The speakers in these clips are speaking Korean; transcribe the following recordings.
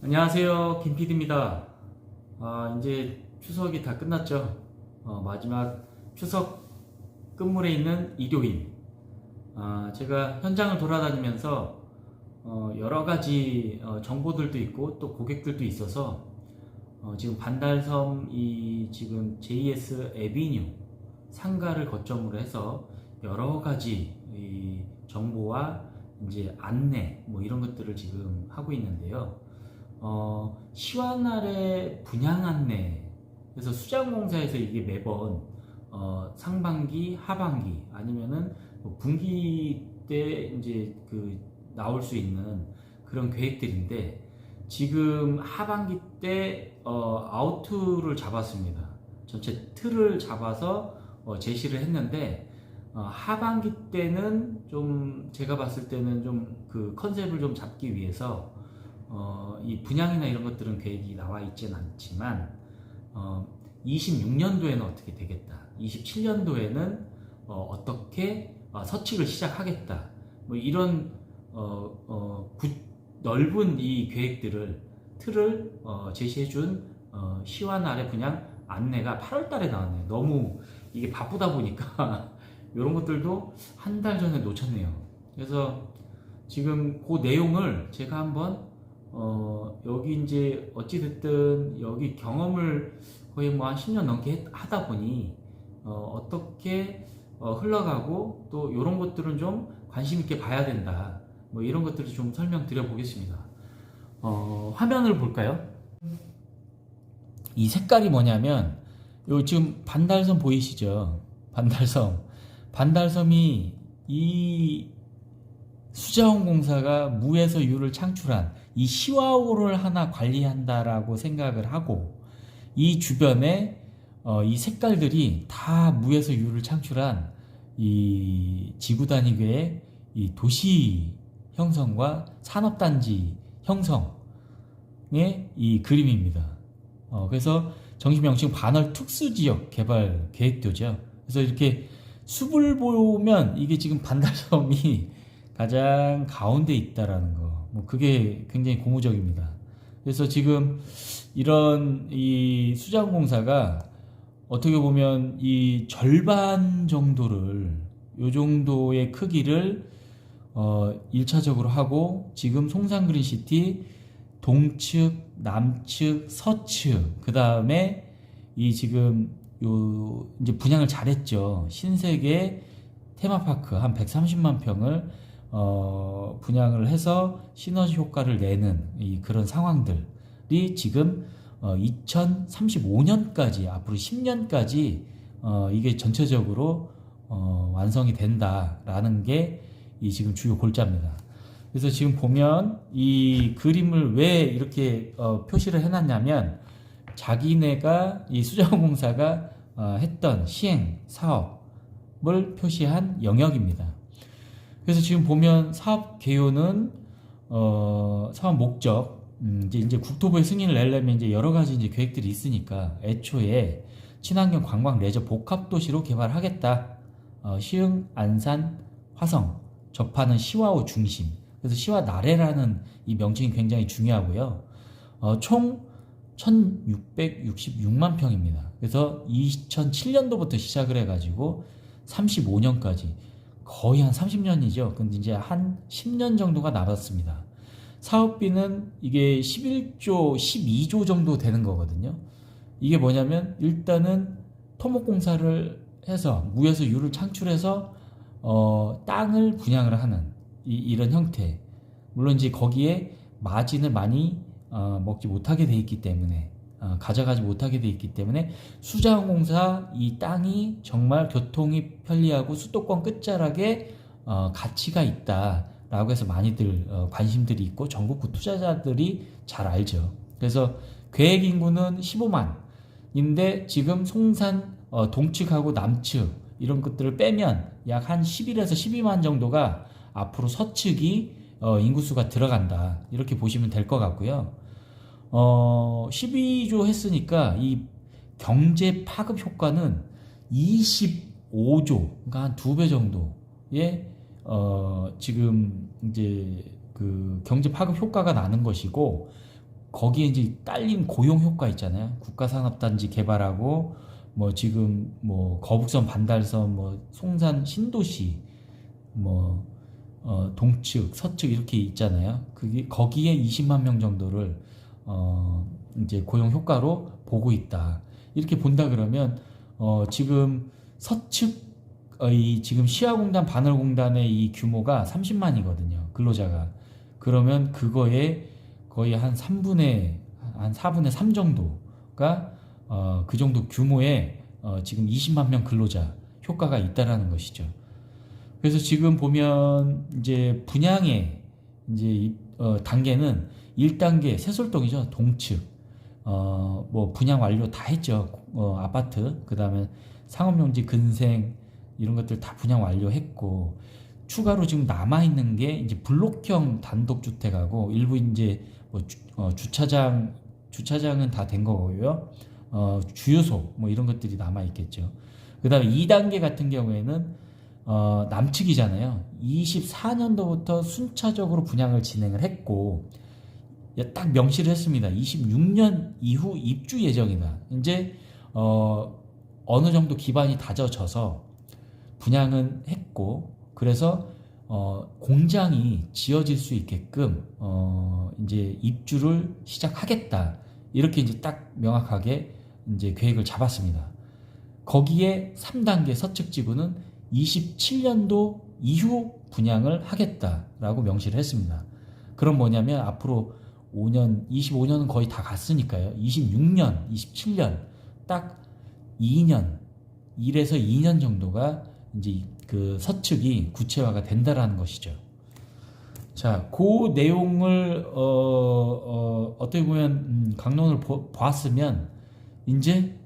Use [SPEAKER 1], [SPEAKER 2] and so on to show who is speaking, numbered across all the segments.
[SPEAKER 1] 안녕하세요, 김PD입니다. 이제 추석이 다 끝났죠. 마지막 추석 끝물에 있는 일요일. 제가 현장을 돌아다니면서 여러 가지 정보들도 있고 또 고객들도 있어서 지금 반달섬 이 지금 JS 에비뉴 상가를 거점으로 해서 여러 가지 이 정보와 이제 안내 뭐 이런 것들을 지금 하고 있는데요. 시완날의 분양 안내, 그래서 수자공사에서 이게 매번 상반기, 하반기 아니면은 뭐 분기 때 이제 그 나올 수 있는 그런 계획들인데, 지금 하반기 때 아웃을 잡았습니다. 전체 틀을 잡아서 제시를 했는데, 하반기 때는 좀 제가 봤을 때는 좀 그 컨셉을 좀 잡기 위해서 이 분양이나 이런 것들은 계획이 나와 있진 않지만 26년도에는 어떻게 되겠다, 27년도에는 어떻게 서칙을 시작하겠다, 뭐 이런 넓은 이 계획들을 틀을 제시해준 시완 아래 분양 안내가 8월달에 나왔네요. 너무 이게 바쁘다 보니까 이런 것들도 한 달 전에 놓쳤네요. 그래서 지금 그 내용을 제가 한번 여기 이제 어찌됐든 여기 경험을 거의 뭐 한 10년 넘게 하다 보니 어떻게 흘러가고 또 이런 것들은 좀 관심 있게 봐야 된다, 뭐 이런 것들을 좀 설명드려 보겠습니다. 화면을 볼까요? 이 색깔이 뭐냐면 요 지금 반달섬 보이시죠? 반달섬이 이 수자원공사가 무에서 유를 창출한 이 시와호를 하나 관리한다라고 생각을 하고, 이 주변에 이 색깔들이 다 무에서 유를 창출한 이 지구 단위계의 이 도시 형성과 산업단지 형성의 이 그림입니다. 그래서 정식 명칭 반월 특수지역 개발 계획도죠. 그래서 이렇게 숲을 보면 이게 지금 반달섬이 가장 가운데 있다라는 거, 뭐 그게 굉장히 고무적입니다. 그래서 지금 이런 이 수자원공사가 어떻게 보면 이 절반 정도를, 요 정도의 크기를 1차적으로 하고, 지금 송산그린시티 동측, 남측, 서측, 그 다음에 이 지금 요 이제 분양을 잘했죠. 신세계 테마파크 한 130만 평을 분양을 해서 시너지 효과를 내는 이 그런 상황들이 지금 2035년까지, 앞으로 10년까지 이게 전체적으로 완성이 된다라는 게 이 지금 주요 골자입니다. 그래서 지금 보면 이 그림을 왜 이렇게 표시를 해놨냐면, 자기네가 이 수자원공사가 했던 시행 사업을 표시한 영역입니다. 그래서 지금 보면 사업 개요는 사업 목적, 이제 국토부의 승인을 내려면 이제 여러 가지 이제 계획들이 있으니까 애초에 친환경 관광 레저 복합 도시로 개발하겠다. 시흥, 안산, 화성 접하는 시와호 중심. 그래서 시와 나래라는 이 명칭이 굉장히 중요하고요. 총 1666만 평입니다. 그래서 2007년도부터 시작을 해가지고 35년까지 거의 한 30년이죠. 근데 이제 한 10년 정도가 남았습니다. 사업비는 이게 11조, 12조 정도 되는 거거든요. 이게 뭐냐면, 일단은 토목공사를 해서 무에서 유를 창출해서 땅을 분양을 하는 이런 형태. 물론 이제 거기에 마진을 많이 먹지 못하게 돼 있기 때문에, 가져가지 못하게 돼 있기 때문에 수자원공사 이 땅이 정말 교통이 편리하고 수도권 끝자락에 가치가 있다라고 해서 많이들 관심들이 있고 전국구 투자자들이 잘 알죠. 그래서 계획 인구는 15만인데 지금 송산 동측하고 남측 이런 것들을 빼면 약 한 11에서 12만 정도가 앞으로 서측이 인구수가 들어간다, 이렇게 보시면 될 것 같고요. 12조 했으니까 이 경제 파급 효과는 25조, 그러니까 한 2배 정도의 지금 이제 그 경제 파급 효과가 나는 것이고, 거기에 이제 딸린 고용 효과 있잖아요. 국가산업단지 개발하고 뭐 지금 뭐 거북선 반달선 뭐 송산 신도시 뭐 동측 서측 이렇게 있잖아요. 그게 거기에 20만 명 정도를 이제 고용 효과로 보고 있다. 이렇게 본다 그러면 지금 서측의 지금 시아공단 반월공단의 이 규모가 30만이거든요. 근로자가. 그러면 그거에 거의 한 4분의 3 정도가 그 정도 규모의 지금 20만 명 근로자 효과가 있다라는 것이죠. 그래서 지금 보면 이제 분양의 이제 단계는 1단계 세솔동이죠. 동측. 뭐 분양 완료 다 했죠. 아파트, 그다음에 상업용지 근생 이런 것들 다 분양 완료했고, 추가로 지금 남아 있는 게 이제 블록형 단독주택하고 일부 이제 뭐 주차장은 다 된 거고요. 주유소 뭐 이런 것들이 남아 있겠죠. 그다음에 2단계 같은 경우에는 남측이잖아요. 24년도부터 순차적으로 분양을 진행을 했고 딱 명시를 했습니다. 26년 이후 입주 예정이다. 이제 어느 정도 기반이 다져져서 분양은 했고, 그래서 공장이 지어질 수 있게끔 이제 입주를 시작하겠다. 이렇게 이제 딱 명확하게 이제 계획을 잡았습니다. 거기에 3단계 서측 지구는 27년도 이후 분양을 하겠다라고 명시를 했습니다. 그럼 뭐냐면 앞으로 5년, 25년은 거의 다 갔으니까요. 26년, 27년 딱 2년, 1에서 2년 정도가 이제 그 서측이 구체화가 된다라는 것이죠. 자, 그 내용을 어떻게 보면 강론을 보았으면 이제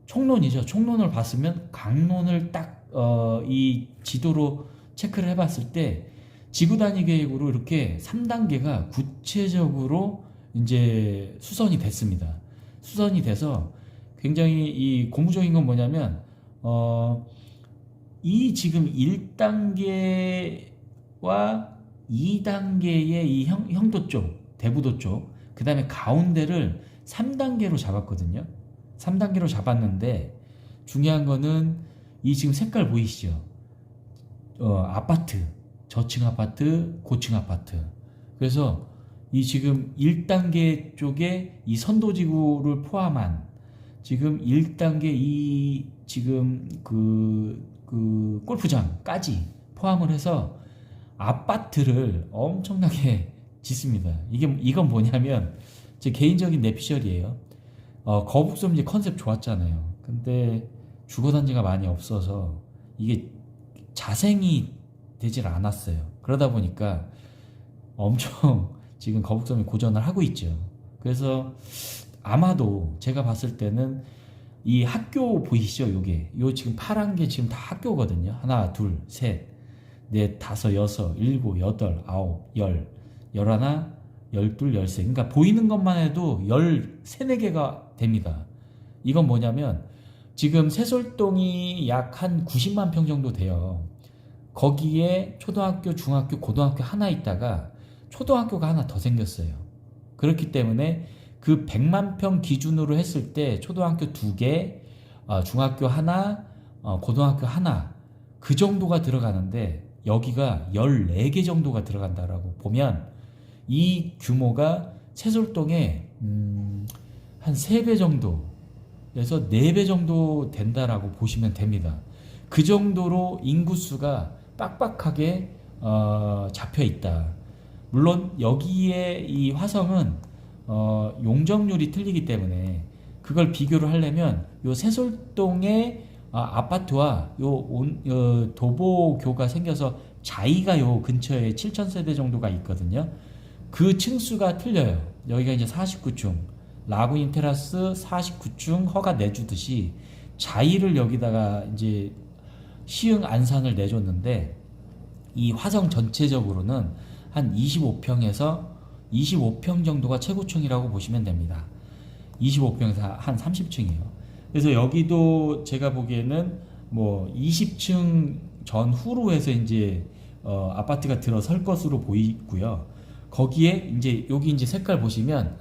[SPEAKER 1] 총론이죠. 총론을 봤으면 강론을 딱 이 지도로 체크를 해봤을 때 지구 단위 계획으로 이렇게 3단계가 구체적으로 이제 수선이 됐습니다. 수선이 돼서 굉장히 이 고무적인 건 뭐냐면 이 지금 1단계와 2단계의 이 형도 쪽, 대부도 쪽, 그 다음에 가운데를 3단계로 잡았거든요. 3단계로 잡았는데 중요한 거는 이 지금 색깔 보이시죠? 아파트, 저층 아파트, 고층 아파트. 그래서 이 지금 1단계 쪽에 이 선도지구를 포함한 지금 1단계 이 지금 그 골프장까지 포함을 해서 아파트를 엄청나게 짓습니다. 이건 뭐냐면 제 개인적인 내피셜이에요. 거북섬 이제 컨셉 좋았잖아요. 근데 주거단지가 많이 없어서 이게 자생이 되질 않았어요. 그러다 보니까 엄청 지금 거북섬이 고전을 하고 있죠. 그래서 아마도 제가 봤을 때는 이 학교 보이시죠? 요 지금 파란 게 지금 다 학교거든요. 하나, 둘, 셋, 넷, 다섯, 여섯, 일곱, 여덟, 아홉, 열, 열하나, 열둘, 열세. 그러니까 보이는 것만 해도 13, 4개가 됩니다. 이건 뭐냐면 지금 세솔동이 약 한 90만 평 정도 돼요. 거기에 초등학교, 중학교, 고등학교 하나 있다가 초등학교가 하나 더 생겼어요. 그렇기 때문에 그 100만 평 기준으로 했을 때 초등학교 2개, 중학교 하나, 고등학교 하나 그 정도가 들어가는데 여기가 14개 정도가 들어간다라고 보면 이 규모가 세솔동에 한 3배 정도에서 4배 정도 된다라고 보시면 됩니다. 그 정도로 인구수가 빡빡하게 잡혀 있다. 물론 여기에 이 화성은 용적률이 틀리기 때문에 그걸 비교를 하려면 요 세솔동의 아파트와 요 도보교가 생겨서 자이가 요 근처에 7,000세대 정도가 있거든요. 그 층수가 틀려요. 여기가 이제 49층, 라구인 테라스 49층 허가 내주듯이 자이를 여기다가 이제 시흥 안산을 내줬는데 이 화성 전체적으로는 한 25평에서 25평 정도가 최고층이라고 보시면 됩니다. 25평에서 한 30층이에요. 그래서 여기도 제가 보기에는 뭐 20층 전후로 해서 이제 아파트가 들어설 것으로 보이고요. 거기에 이제 여기 이제 색깔 보시면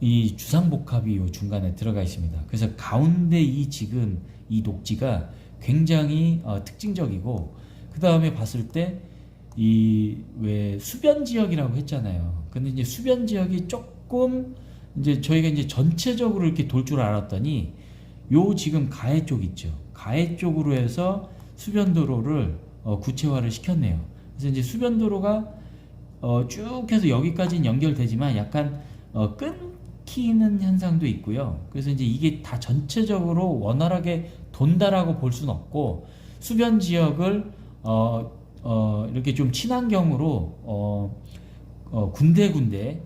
[SPEAKER 1] 이 주상복합이 요 중간에 들어가 있습니다. 그래서 가운데 이 지금 이 녹지가 굉장히 특징적이고, 그 다음에 봤을 때 이 왜 수변 지역이라고 했잖아요. 근데 이제 수변 지역이 조금 이제 저희가 이제 전체적으로 이렇게 돌 줄 알았더니 요 지금 가해 쪽 있죠. 가해 쪽으로 해서 수변도로를 구체화를 시켰네요. 그래서 이제 수변도로가 쭉 해서 여기까지는 연결되지만 약간 끊기는 현상도 있고요. 그래서 이제 이게 다 전체적으로 원활하게 돈다라고 볼 수는 없고, 수변 지역을 이렇게 좀 친환경으로 군데군데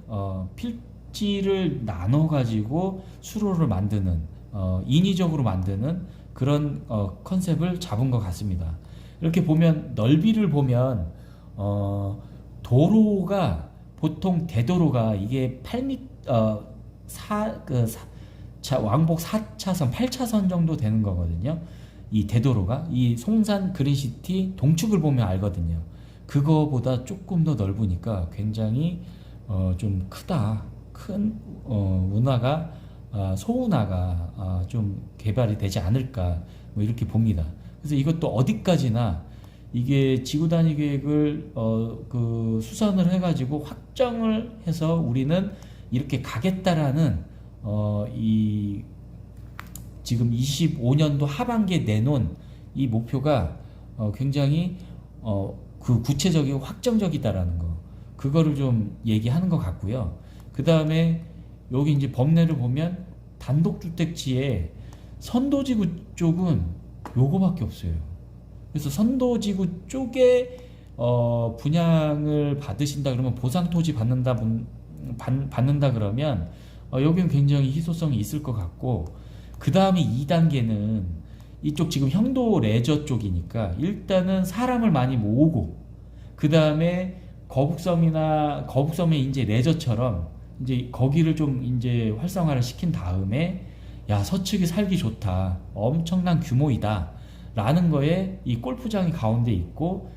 [SPEAKER 1] 필지를 나눠 가지고 수로를 만드는, 인위적으로 만드는 그런 컨셉을 잡은 것 같습니다. 이렇게 보면 넓이를 보면 도로가 보통 대도로가 이게 8m 왕복 4차선 8차선 정도 되는 거거든요. 이 대도로가 이 송산 그린시티 동축을 보면 알거든요. 그거보다 조금 더 넓으니까 굉장히 좀 크다. 큰 운하가 소운하가 좀 개발이 되지 않을까, 뭐 이렇게 봅니다. 그래서 이것도 어디까지나 이게 지구 단위 계획을 그 수선을 해가지고 확정을 해서 우리는 이렇게 가겠다라는 이 지금 25년도 하반기에 내놓은 이 목표가 굉장히 그 구체적이고 확정적이다라는 거, 그거를 좀 얘기하는 것 같고요. 그 다음에 여기 이제 법례를 보면 단독주택지에 선도지구 쪽은 요거밖에 없어요. 그래서 선도지구 쪽에 분양을 받으신다 그러면 보상토지 받는다 그러면 여기는 굉장히 희소성이 있을 것 같고, 그 다음에 2단계는 이쪽 지금 형도 레저 쪽이니까 일단은 사람을 많이 모으고, 그 다음에 거북섬에 이제 레저처럼 이제 거기를 좀 이제 활성화를 시킨 다음에, 야, 서측이 살기 좋다, 엄청난 규모이다 라는 거에 이 골프장이 가운데 있고,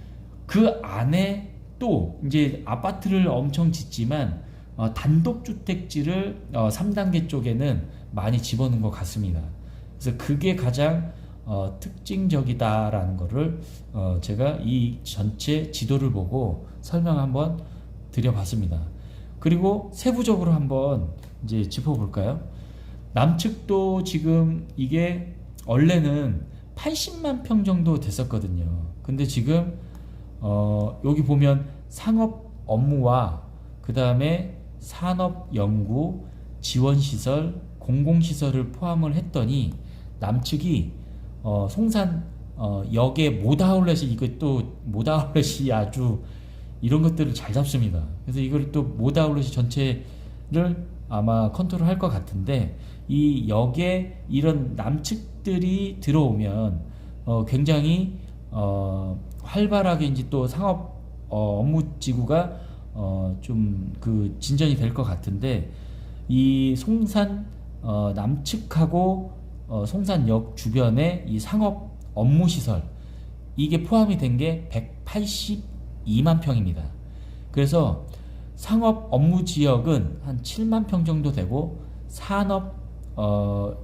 [SPEAKER 1] 그 안에 또 이제 아파트를 엄청 짓지만 단독주택지를 3단계 쪽에는 많이 집어넣은 것 같습니다. 그래서 그게 가장 특징적이다라는 거를 제가 이 전체 지도를 보고 설명 한번 드려봤습니다. 그리고 세부적으로 한번 이제 짚어볼까요? 남측도 지금 이게 원래는 80만 평 정도 됐었거든요. 근데 지금 여기 보면 상업 업무와 그 다음에 산업 연구 지원시설 공공시설을 포함을 했더니 남측이 송산 역의 모다아울렛이, 이것도 모다아울렛이 아주 이런 것들을 잘 잡습니다. 그래서 이걸 또 모다아울렛이 전체를 아마 컨트롤 할 것 같은데, 이 역에 이런 남측들이 들어오면 굉장히 활발하게 이제 또 상업 업무지구가 좀 그 진전이 될 것 같은데, 이 송산 남측하고 송산역 주변에 이 상업 업무시설, 이게 포함이 된 게 182만 평입니다. 그래서 상업 업무 지역은 한 7만 평 정도 되고, 산업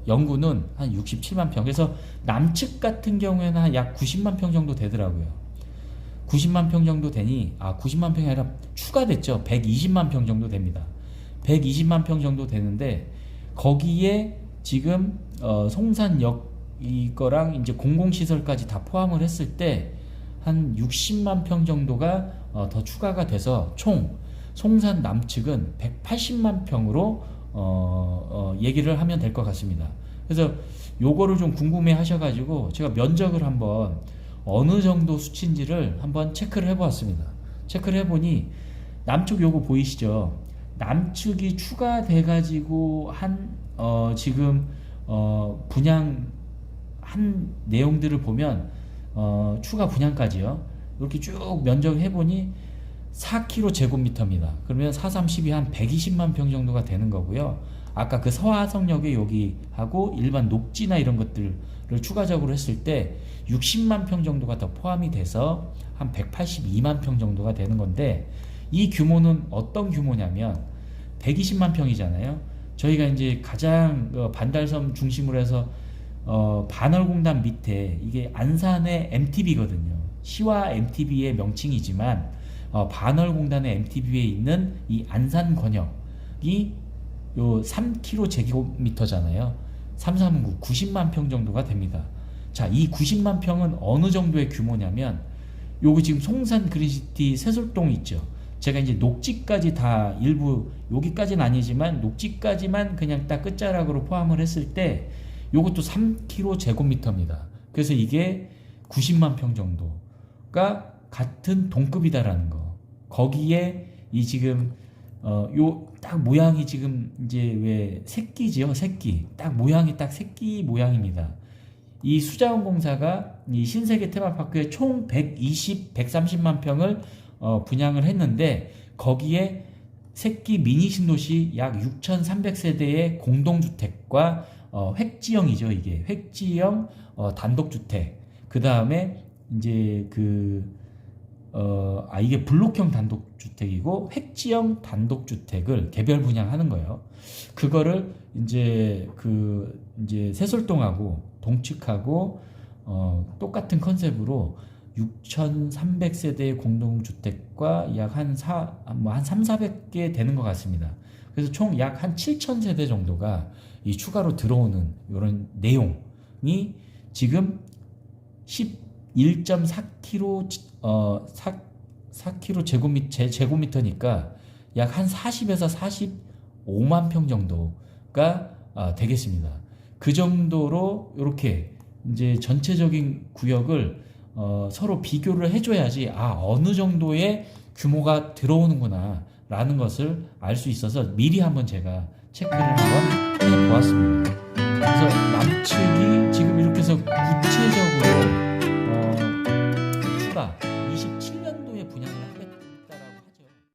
[SPEAKER 1] 연구는 한 67만 평. 그래서 남측 같은 경우에는 한 약 90만 평 정도 되더라고요. 90만 평 정도 되니, 90만 평이 아니라 추가됐죠. 120만 평 정도 됩니다. 120만 평 정도 되는데, 거기에 지금 송산역 이거랑 이제 공공시설까지 다 포함을 했을 때 한 60만 평 정도가 더 추가가 돼서 총 송산 남측은 180만 평으로 얘기를 하면 될 것 같습니다. 그래서 요거를 좀 궁금해 하셔가지고 제가 면적을 한번 어느 정도 수치인지를 한번 체크를 해보았습니다. 체크를 해보니 남측 요거 보이시죠? 남측이 추가돼가지고 지금 분양 한 내용들을 보면 추가 분양까지요. 이렇게 쭉 면적을 해보니 4km 제곱미터입니다. 그러면 432 한 120만 평 정도가 되는 거고요. 아까 그 서화성역에 여기 하고 일반 녹지나 이런 것들을 추가적으로 했을 때 60만 평 정도가 더 포함이 돼서 한 182만 평 정도가 되는 건데, 이 규모는 어떤 규모냐면 120만 평이잖아요. 저희가 이제 가장 반달섬 중심으로 해서 반월공단 밑에 이게 안산의 MTB거든요. 시와 MTB의 명칭이지만 반월공단의 MTB에 있는 이 안산 권역이 요 3km 제곱미터잖아요. 339 90만 평 정도가 됩니다. 자, 이 90만 평은 어느 정도의 규모냐면 요거 지금 송산 그린시티 세솔동 있죠. 제가 이제 녹지까지 다 일부 여기까지는 아니지만 녹지까지만 그냥 딱 끝자락으로 포함을 했을 때 요것도 3km 제곱미터입니다. 그래서 이게 90만 평 정도가 같은 동급이다라는 거. 거기에 이 지금 요 딱 모양이 지금 이제 왜 새끼지요, 새끼. 딱 모양이 딱 새끼 모양입니다. 이 수자원공사가 이 신세계 테마파크에 총 130만 평을 분양을 했는데 거기에 새끼 미니 신도시 약 6,300세대의 공동주택과 획지형이죠. 이게 획지형 단독주택. 그 다음에 이제 이게 블록형 단독주택이고 획지형 단독주택을 개별 분양하는 거예요. 그거를 이제 이제 세솔동하고 동측하고 똑같은 컨셉으로 6,300세대의 공동주택과 약 한 3,400개 되는 것 같습니다. 그래서 총 약 한 7,000세대 정도가 이 추가로 들어오는 이런 내용이 지금 11.4km 4km 제곱미터니까 약 한 40에서 45만 평 정도가 되겠습니다. 그 정도로 이렇게 이제 전체적인 구역을 서로 비교를 해줘야지 어느 정도의 규모가 들어오는구나 라는 것을 알 수 있어서 미리 한번 제가 체크를 한번 해보았습니다. 그래서 남측이 지금 이렇게 해서 구체적으로 추가 27년도에 분양